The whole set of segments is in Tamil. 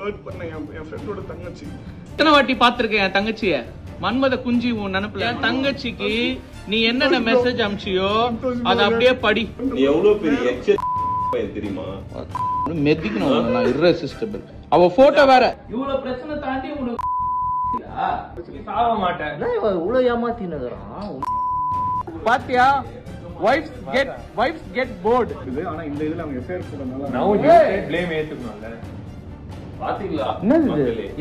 ஃப்ளர்ட் பண்ண என் ஃப்ரெண்டோட தங்கச்சி. எத்தனை வாட்டி பாத்திருக்கேன் என் தங்கச்சிய? மன்மத குஞ்சி உன் நினைப்புல. என் தங்கச்சிக்கு நீ என்னென்ன மெசேஜ் அனுப்பிச்சியோ அதை அப்படியே படி. நீ எவ்வளவு பெரிய தெரியுமா? மெதிக்கணும் நான் irresistible. அவ போட்டோ வேற. இவ்வளவு பிரச்சனை தாண்டி உனக்கு சாவ மாட்டேன். இவ்வளவு ஏமாத்தினதுறான் பாத்தியா? wives get bored. இது ஆனா இந்த இதுல அவங்க எஃப்ஐஆர் போடுறதுனால now you blame ஏத்துக்கணும்ல. பாத்தீங்களா?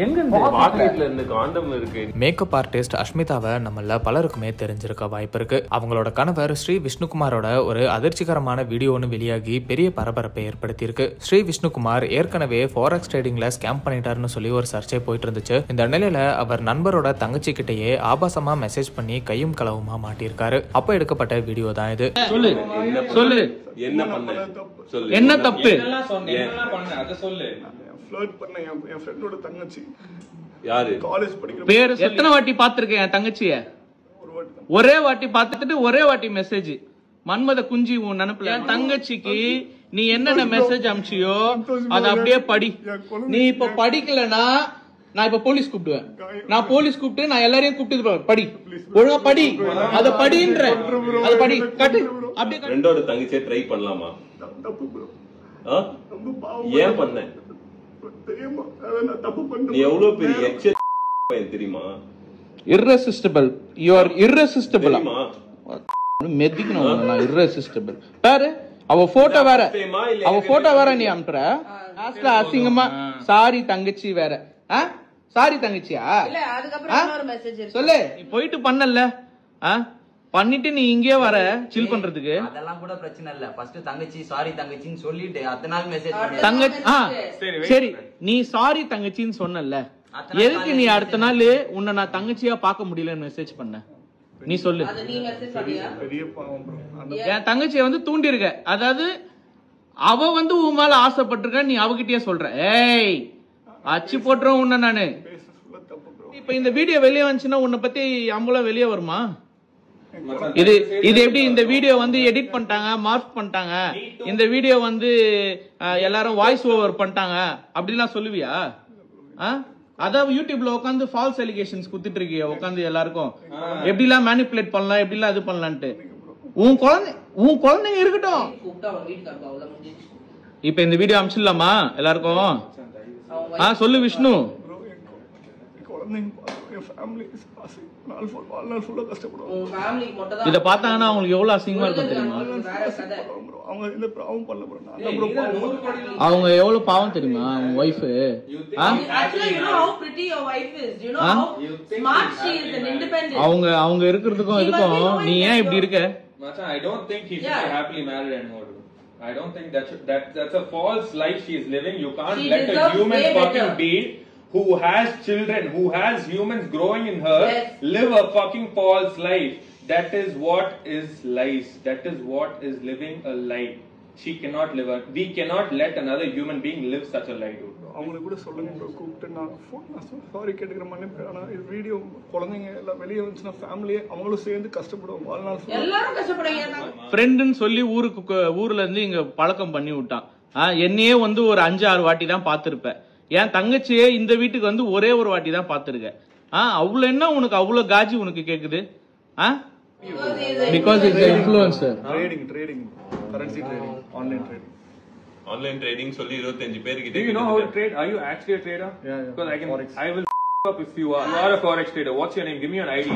எங்க பாக்கெட்ல இருந்து காண்டம் இருக்கு. மேக்கப் ஆர்டிஸ்ட் அஷ்மிதாவை நம்மள பலருக்குமே தெரிஞ்சிருக்க வாய்ப்பு இருக்கு. அவங்களோட கணவர் ஸ்ரீ விஷ்ணுகுமாரோட ஒரு அதிர்ச்சிகரமான வீடியோன்னு வெளியாகி பெரிய பரபரப்பை ஏற்படுத்தியிருக்கு. ஸ்ரீ விஷ்ணுகுமார் ஏற்கனவே ஃபாரெக்ஸ் ட்ரேடிங்ல ஸ்கேம் பண்ணிட்டாருன்னு சொல்லி ஒரு சர்ச்சை போயிட்டு இருந்துச்சு. இந்த நிலையில அவர் நண்பரோட தங்கச்சி கிட்டேயே ஆபாசமா மெசேஜ் பண்ணி கையும் களவுமா மாட்டியிருக்காரு. அப்ப எடுக்கப்பட்ட வீடியோ தான் இது. சொல்லு சொல்லு என்ன பண்ண சொல்லு. என்ன தப்பு? என்னெல்லாம் பண்ண அத சொல்லு. ஃப்ளர்ட் பண்ண என் ஃப்ரெண்டோட தங்கச்சி. யாரு? காலேஜ் படிக்கிற பேர் எத்தனை வாட்டி பாத்திருக்கேன் என் தங்கச்சிய? ஒரே வாட்டி பார்த்துட்டு ஒரே வாட்டி மெசேஜ். மன்மத குஞ்சி உன் நினைப்புல. என் தங்கச்சிக்கு நீ என்னென்ன மெசேஜ் அனுப்பிச்சியோ அதை அப்படியே படி. நீ இப்ப படிக்கலனா நான் இப்ப போலீஸ் கூப்பிடுவேன். நான் போலீஸ் கூப்பிட்டு நான் எல்லாரையும் கூப்பிட்டு படி. ஒழுங்கா படி. அத படின்ற. அத படி. கட்டு. அப்படியே ஃப்ரெண்டோட தங்கச்சியை ட்ரை பண்ணலாமா? தப்பு ப்ரோ. ஏன் பண்ண? தெரியுமா? நான் தப்பு பண்ணேன். நீ எவ்வளவு பெரிய தெரியுமா? irresistible. You are irresistible. மெதிக்கணும் நான் irresistible. பாரு அவ போட்டோ வேற. அவ போட்டோ வேற நீ அனுப்புற. லாஸ்ட்ல அசிங்கமா சாரி தங்கச்சி வேற. சாரி தங்கச்சியா? இல்ல அதுக்கு அப்புறம் இன்னொரு மெசேஜ் இருக்கு. சொல்லு. நீ போயிட்டு பண்ணல. பண்ணிட்டு நீ இங்கே வர சில் பண்றதுக்கு. அதெல்லாம் கூட பிரச்சனை இல்ல. ஃபர்ஸ்ட் தங்கச்சி சாரி தங்கச்சின்னு சொல்லிட்டு அத்தனை நாள் மெசேஜ் பண்ணி தங்கச்சி சரி நீ சாரி தங்கச்சின்னு சொன்னல. எதுக்கு நீ அடுத்த நாள் உன்னை நான் தங்கச்சியா பார்க்க முடியலன்னு மெசேஜ் பண்ண? நீ சொல்லு. அது நீ மெசேஜ் பண்ணியா? பெரிய பாவம் ப்ரோ. என் தங்கச்சியை வந்து தூண்டி இருக்க. அதாவது அவ வந்து உன் மேல ஆசைப்பட்டிருக்க. நீ அவகிட்டயே சொல்ற ஏய் அச்சு போட்டுறோம் உன்ன நானு. இப்ப இந்த வீடியோ வெளியே வந்துச்சுன்னா உன்னை பத்தி அம்பலம் வெளியே வருமா? இது எப்படி இந்த வீடியோ வந்து எடிட் பண்ணிட்டாங்க, மார்க் பண்ணிட்டாங்க, இந்த வீடியோ வந்து எல்லாரும் வாய்ஸ் ஓவர் பண்ணிட்டாங்க அப்படிலாம் சொல்லுவியா? அதான் யூடியூப்ல உட்காந்து ஃபால்ஸ் அலிகேஷன்ஸ் குடுத்துட்டு இருக்கிய உட்காந்து எல்லாருக்கும் எப்படிலாம் மேனிபுலேட் பண்ணலாம், எப்படிலாம் இது பண்ணலான்ட்டு. உன் குழந்தைங்க இருக்கட்டும். இப்ப இந்த வீடியோ அனுப்பிச்சிடலாமா எல்லாருக்கும்? சொல்லு விஷ்ணு. இத பார்த்தாங்கன்னா அவங்களுக்கு எவ்வளவு அசிங்கமா இருக்கும் தெரியுமா? அவங்க எவ்வளவு பாவம் தெரியுமா அவங்க ஒய்ஃப்? அவங்க இருக்கிறதுக்கும் இதுக்கும் நீ ஏன் இப்படி இருக்க? I don't think he should be happily married anymore. I don't think that's a false life she is living. You can't let a human fucking being who has children, who has humans growing in her, live a fucking false life. That is what is lies. That is what is living a lie. She cannot live a. We cannot let another human being live such a lie, dude. அவங்களை கூட சொல்லுங்க ப்ரோ. கூப்பிட்டு நான் சாரி கேட்டுக்கிற மன்னிப்பு. ஆனா இது வீடியோ குழந்தைங்க எல்லாம் வெளியே வந்துச்சுன்னா ஃபேமிலியே அவங்களும் சேர்ந்து கஷ்டப்படுவோம். வாழ்நாள் எல்லாரும் கஷ்டப்படுவாங்க. ஃப்ரெண்டுன்னு சொல்லி ஊர்ல இருந்து இங்க பழக்கம் பண்ணி விட்டான். என்னையே வந்து ஒரு 5-6 வாட்டி தான் பாத்திருப்பேன். என் தங்கச்சியே இந்த வீட்டுக்கு வந்து ஒரே ஒரு வாட்டி தான் பாத்துருக்க. அவ்வளவு என்ன உனக்கு அவ்வளவு காஜி உனக்கு கேக்குது? Because it's an influencer. Trading, currency trading, online trading. சொல்லி 25 பேர் கிட்ட. Do you know how to trade? Are you actually a trader? Yeah. Because I will up if you are. You are a forex trader. What's your name? Give me your ID.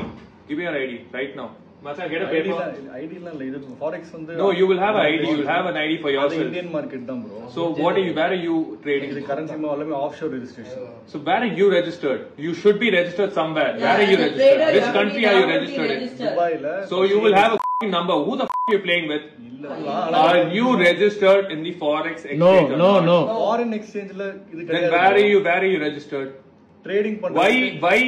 Give me your ID right now. Must I get a paper? ID la இல்ல. இது forex வந்து. No, you will have an ID. You will have an ID for yourself. Indian market தான் bro. So where are you trading? இது currency எல்லாமே offshore registration. So where are you registered? You should be registered somewhere. Where are you registered? Which country are you registered in? Dubai la. So you will have a number. Who the f you playing with? Are you registered in the forex exchange? No. Foreign exchange la இது Then where are you registered? Trading பண்றது. Why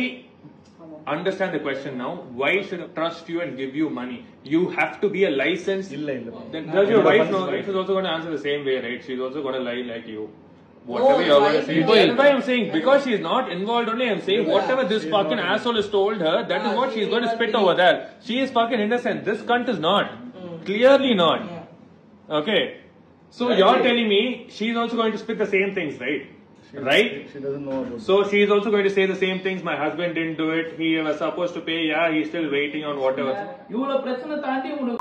understand the question now? Why should I trust you and give you money? You have to be a licensed. Illa. Then does your wife know? Wife is also going to answer the same way, right? She's also going to lie like you. Whatever you're going to say. That's why I'm saying, because she's not involved only, I'm saying whatever this fucking asshole has told her, that is what she's going to spit over there. She is fucking innocent. This cunt is not. Clearly not. Okay. So you're telling me she's also going to spit the same things, right? right? She doesn't know about So she is also going to say the same things. My husband didn't do it. He was supposed to pay. Yeah, he's still waiting on whatever. இவ்வளவு பிரச்சனை தாண்டி உனக்கு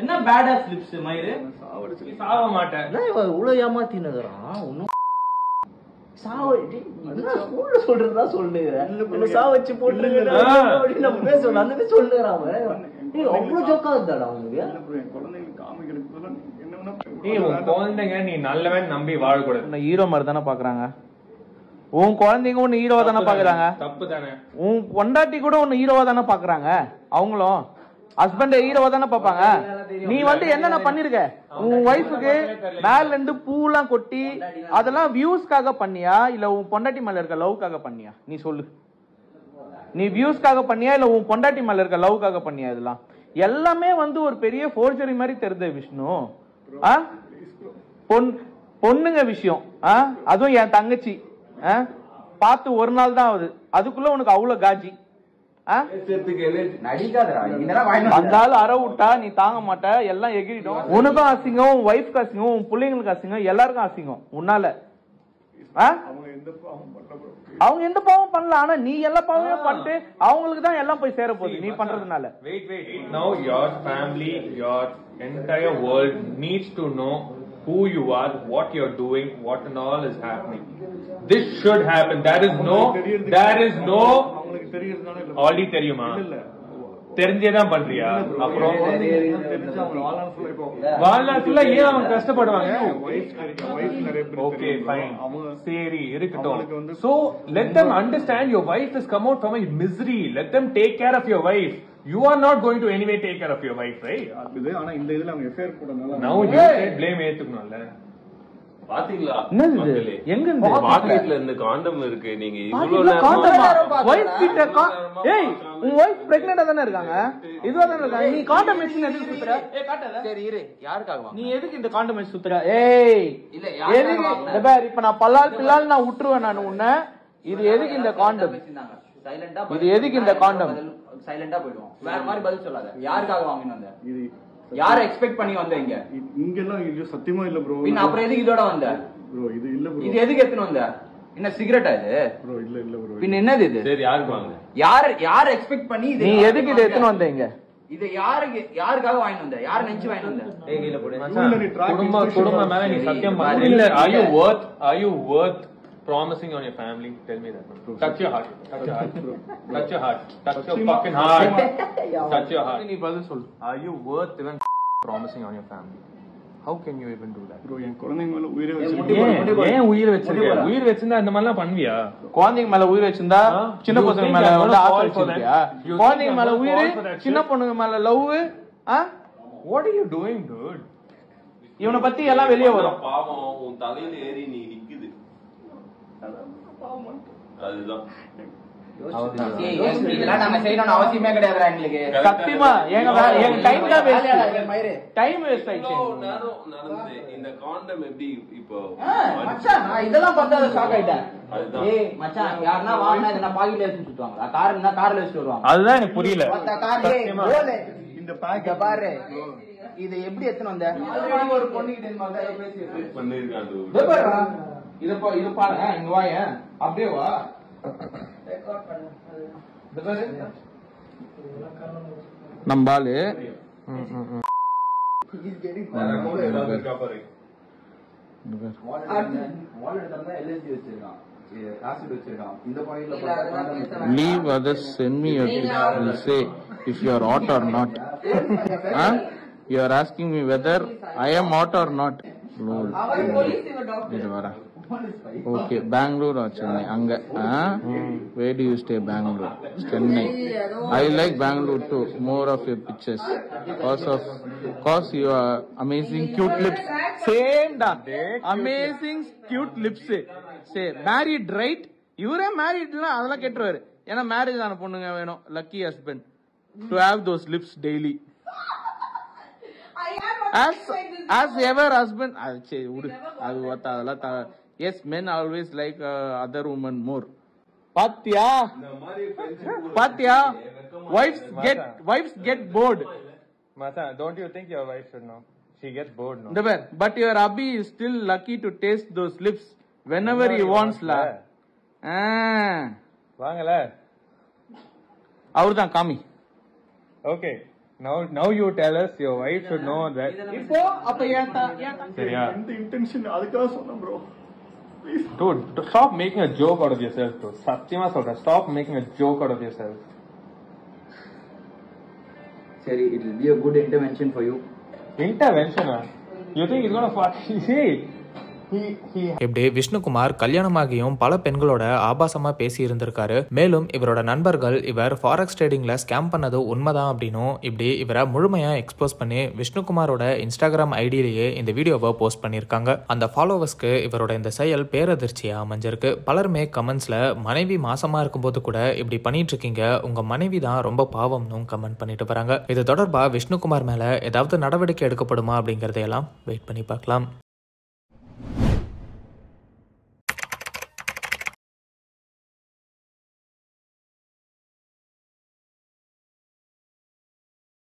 என்ன பேட் ஆஃப் லிப்ஸ் மயிறு சாவ மாட்டேன். இவ்வளவு ஏமாத்தினுக்குறான் ஒன்னும் சொல்றதா சொல்லுங்க சாவச்சு போட்டு நம்ம பேசணும் அந்த பேச சொல்லுறான் அவ்வளவு ஜோக்கா இருந்தாடா அவனுக்கு. குழந்தைங்களுக்கு காமிக்கிறதுக்கு என்ன குழந்தைங்க நீ நல்லவன் நம்பி வாழக்கூடாது. ஹீரோ மாதிரி தானே பாக்குறாங்க. உன் குழந்தைங்க ஒன்னு ஹீரோவா தானே பாக்குறாங்க. தப்பு தானே. உன் பொண்டாட்டி கூட ஒன்னு ஹீரோவா தானே பாக்குறாங்க. அவங்களும் ஹஸ்பண்ட் ஹீரோவா தானே பாப்பாங்க. நீ வந்து என்னென்ன பண்ணிருக்க உன் ஒய்ஃபுக்கு மேல இருந்து பூலாம் கொட்டி அதெல்லாம் வியூஸ்க்காக பண்ணியா இல்ல உன் பொண்டாட்டி மேல இருக்க லவ்க்காக பண்ணியா? நீ சொல்லு. நீ வியூஸ்க்காக பண்ணியா இல்ல உன் பொண்டாட்டி மேல இருக்க லவ்க்காக பண்ணியா? இதெல்லாம் எல்லாமே வந்து ஒரு பெரிய ஃபோர்ஜரி மாதிரி தெரியுது விஷ்ணு. பொண்ணுங்க விஷயம் அதுவும் என் தங்கச்சி பார்த்து ஒரு நாள் தான் ஆகுது அதுக்குள்ள உனக்கு அவ்வளவு காஜி. வந்தாலும் அற விட்டா நீ தாங்க மாட்ட எல்லாம் எகிரிடும். உனக்கும் அசிங்கம் உன் ஒய்ஃப்க்கு அசிங்கம் உன் பிள்ளைங்களுக்கு அசிங்கம் எல்லாருக்கும் அசிங்கம் உன்னால. அவங்க எந்த பாவம் பண்ணல ஆனா நீ எல்லா பாவமும் பண்ணிட்டு அவங்களுக்கு தான் எல்லாம் போய் சேர போகுது நீ பண்றதுனால. Wait. Now your family, your entire world needs to know who you are, what you're doing, what and all is happening. This should happen. There is no அவங்களுக்கு தெரியறதுனால இல்ல. ஆல்ரெடி தெரியுமா? தெரிஞ்சேதான் பண்றியா? அப்புறம் வாழ்நாள் ஏன் அவங்க கஷ்டப்படுவாங்க? ஓகே ஃபைன் சரி இருக்கட்டும். So let them understand your wife has come out from a misery. Let them take care of your wife. You are not going to anyway take care of your wife, right? ஆனா இந்த இதுல அவங்க affair போடனால now you say blame ஏத்துக்கணும்ல. பாத்தீங்களா எங்க இருந்து மார்க்கெட்ல இருந்து காண்டம் இருக்கு. நீங்க இவ்வளவு ஏய் உன் வைஃப் பிரெக்னன்ட்டா தானே இருக்காங்க இதுவா தானே இருக்காங்க. நீ காண்டம் மெஷின் எதுக்கு சுத்துற? காட்டாத. சரி இரு யாருக்காக வாங்க? நீ எதுக்கு இந்த காண்டம் மெஷின் சுத்துற? ஏய் இல்ல எதுக்கு இந்த பார் இப்ப நான் பில்லால் நான் விட்டுருவேன் நான் உன்னை. இது எதுக்கு இந்த காண்டம்? சைலண்டா இது எதுக்கு இந்த காண்டம்? சைலண்டா போய்டுவோம். வேற மாதிரி பதில் சொல்லாத. யாருக்காக வாங்கின வந்த? இது யார எக்ஸ்பெக்ட் பண்ணி வந்த? இங்க எல்லாம் இல்ல சத்தியமா இல்ல ப்ரோ. பின்ன அப்புறம் எதுக்கு இதோட வந்த? ப்ரோ இது இல்ல ப்ரோ. இது எதுக்கு எடுத்துட்டு வந்த? என்ன சிகரெட்டா இது? ப்ரோ இல்ல ப்ரோ. பின்ன என்னது இது? சரி யாருக்கு வாங்க? யார எக்ஸ்பெக்ட் பண்ணி நீ எதுக்கு இத எடுத்துட்டு வந்தீங்க? இது யாருக்காக வாங்கிட்டு வந்த? யார நினைச்சு வாங்கிட்டு வந்த? டேகில போடு. குடும்ப மேல நீ சத்தியம் பண்ணு. இல்ல are you worth promising on your family? Tell me that. Touch your heart. Touch your heart. Touch your heart. Touch your fucking heart. Touch your heart. நீ பதில் சொல்லு. Are you worth even promising on your family? How can you even do that? Bro என் குழந்தைங்க மேல உயிரை வச்சிருக்கேன். ஏன் உயிர் வச்சிருக்க? உயிர் வச்சிருந்தா இந்த மாதிரி எல்லாம் பண்ணுவியா? குழந்தைங்க மேல உயிர் வச்சிருந்தா சின்ன பசங்க மேல வந்து ஆசை வச்சிருக்கியா? குழந்தைங்க மேல உயிர் சின்ன பொண்ணுங்க மேல love. What are you doing, dude? இவனை பத்தி எல்லாம் வெளியே வரும். பாவம் உன் தலையில ஏறி நீ நிக்குது. அதுதான் இதெல்லாம் நாங்க செய்யணும்னு அவசியமே கிடையாதுடா எங்களுக்கு. சத்தியமா எங்க டைம் தான் வேஸ்ட். டைம் வேஸ்ட் ஆயிடுச்சு. நடந்து இந்த காண்டம் எப்படி இப்போ மச்சான் நான் இதெல்லாம் பார்த்தா ஷாக் ஆயிட்டேன். ஏய் மச்சான் யாரனா வாங்குனா இத நான் பாக்கெட்ல வச்சு சுத்துவாங்க. கார்ல வச்சு வருவாங்க. அதுதான் எனக்கு புரியல. இந்த பாக்க பாரு. இத எப்படி எடுத்துட்டு வந்த? ஒரு பொண்ணுகிட்ட இந்த மாதிரி பேசி பண்ணிருக்காங்க. இது பாரு இங்க வாங்க அப்படியே வா. நம்பாலு leave others, send me your picture and say if you are hot or not. You are asking me whether I am hot or not. Lord. இது வர Okay, Bangalore or Chennai? Anga. Where do you stay, Bangalore? Chennai. I like Bangalore too. More of your pictures. Cause you are amazing cute lips. Same da. Amazing cute lips. Say married right? You're married la adala ketruvaru. Ena marriage ana ponnunga venum. Lucky husband to have those lips daily. As ever husband. Adu vata adala. Yes, men always like other women more. Patya. Wives get bored. Mata, don't you think your wife should know? She gets bored now. இந்த பார், but your hubby is still lucky to taste those lips whenever he wants la. வாங்கல. அவர்தான் காமி. Okay. Now you tell us your wife should know that. இப்போ அப்ப ஏன்டா சரியா? இந்த இன்டென்ஷன் அதுக்காக சொன்னேன் bro. Please Dude, stop making a joke out of yourself, bro. சத்தியமா சொல்றேன், stop making a joke out of yourself. சரி, it will be a good intervention for you. Intervention? You think he's gonna fuck? See, இப்படி விஷ்ணுகுமார் கல்யாணமாகியும் பல பெண்களோட ஆபாசமா பேசி இருந்திருக்காரு. மேலும் இவரோட நண்பர்கள் இவர் ஃபாரெக்ஸ் ட்ரேடிங்ல ஸ்கேம் பண்ணது உண்மைதான் அப்படின்னும் இப்படி இவரை முழுமையா எக்ஸ்போஸ் பண்ணி விஷ்ணுகுமாரோட இன்ஸ்டாகிராம் ஐடியிலேயே இந்த வீடியோவை போஸ்ட் பண்ணியிருக்காங்க. அந்த ஃபாலோவர்ஸ்க்கு இவரோட இந்த செயல் பேரதிர்ச்சியா அமைஞ்சிருக்கு. பலருமே கமெண்ட்ஸ்ல மனைவி மாசமா இருக்கும்போது கூட இப்படி பண்ணிட்டு இருக்கீங்க, உங்க மனைவி தான் ரொம்ப பாவம்னு கமெண்ட் பண்ணிட்டு வராங்க. இது தொடர்பா விஷ்ணுகுமார் மேல ஏதாவது நடவடிக்கை எடுக்கப்படுமா அப்படிங்கறதையெல்லாம் வெயிட் பண்ணி பார்க்கலாம்.